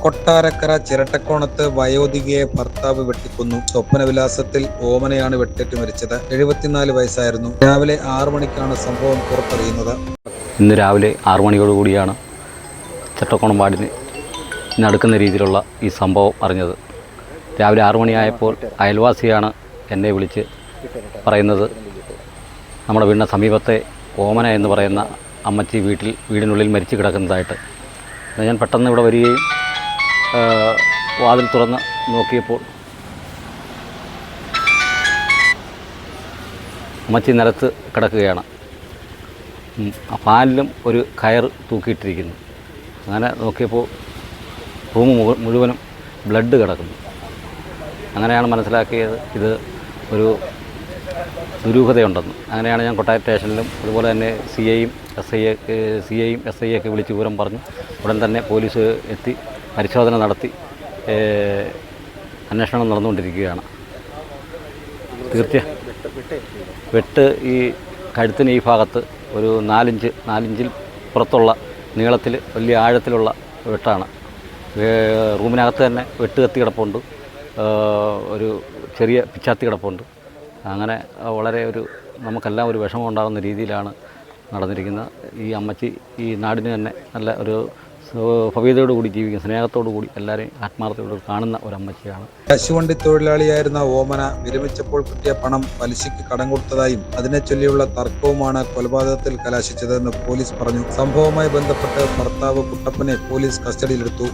കൊട്ടാരക്കര ചിരട്ടക്കോണത്ത് വയോധികയെ ഭർത്താവ് വെട്ടിക്കൊന്നു. സ്വപ്നവിലാസത്തിൽ ഓമനയാണ് വെട്ടേറ്റ് മരിച്ചത്. 74 വയസ്സായിരുന്നു. രാവിലെ 6 മണിക്കാണ് സംഭവം പുറത്തറിയുന്നത്. ഇന്ന് രാവിലെ 6 മണിയോടുകൂടിയാണ് ചിരട്ടക്കോണം വാർഡിന് നടക്കുന്ന രീതിയിലുള്ള ഈ സംഭവം അറിഞ്ഞത്. രാവിലെ 6 മണിയായപ്പോൾ അയൽവാസിയാണ് എന്നെ വിളിച്ച് പറയുന്നത് നമ്മുടെ വീടിന് സമീപത്തെ ഓമന എന്ന് പറയുന്ന അമ്മച്ചി വീടിനുള്ളിൽ മരിച്ചു കിടക്കുന്നതായിട്ട്. ഞാൻ പെട്ടെന്ന് ഇവിടെ വരികയും വാതിൽ തുറന്ന് നോക്കിയപ്പോൾ അമ്മച്ചി നിലത്ത് കിടക്കുകയാണ്. ഫാനിലും ഒരു കയർ തൂക്കിയിട്ടിരിക്കുന്നു. അങ്ങനെ നോക്കിയപ്പോൾ റൂം മുഴുവനും ബ്ലഡ് കിടക്കുന്നു. അങ്ങനെയാണ് മനസ്സിലാക്കിയത് ഇത് ഒരു ദുരൂഹതയുണ്ടെന്ന്. അങ്ങനെയാണ് ഞാൻ കൊട്ടാരം സ്റ്റേഷനിലും അതുപോലെ തന്നെ സി ഐയും എസ് ഐ ഒക്കെ വിളിച്ച് വിവരം പറഞ്ഞു. ഉടൻ തന്നെ പോലീസ് എത്തി പരിശോധന നടത്തി അന്വേഷണം നടന്നുകൊണ്ടിരിക്കുകയാണ്. വെട്ട് ഈ കഴുത്തിന് ഈ ഭാഗത്ത് ഒരു 4 ഇഞ്ചിൽ പുറത്തുള്ള നീളത്തിൽ വലിയ ആഴത്തിലുള്ള വെട്ടാണ്. റൂമിനകത്ത് തന്നെ വെട്ട് കത്തി കിടപ്പുണ്ട്, ഒരു ചെറിയ പിച്ചാത്തി കിടപ്പുണ്ട്. അങ്ങനെ വളരെ നമുക്കെല്ലാം ഒരു വിഷമം ഉണ്ടാകുന്ന രീതിയിലാണ് നടന്നിരിക്കുന്നത്. ഈ അമ്മച്ചി ഈ നാടിന് തന്നെ നല്ല ഒരു ഭവ്യതയോടുകൂടി ജീവിക്കും, സ്നേഹത്തോടുകൂടി എല്ലാവരെയും ആത്മാർത്ഥയോട് കാണുന്ന ഒരു അമ്മച്ചിയാണ്. കശുവണ്ടി തൊഴിലാളിയായിരുന്ന ഓമന വിരമിച്ചപ്പോൾ കിട്ടിയ പണം പലിശയ്ക്ക് കടം കൊടുത്തതായും അതിനെ ചൊല്ലിയുള്ള തർക്കവുമാണ് കൊലപാതകത്തിൽ കലാശിച്ചതെന്ന് പോലീസ് പറഞ്ഞു. സംഭവവുമായി ബന്ധപ്പെട്ട് ഭർത്താവ് കുട്ടപ്പനെ പോലീസ് കസ്റ്റഡിയിലെടുത്തു.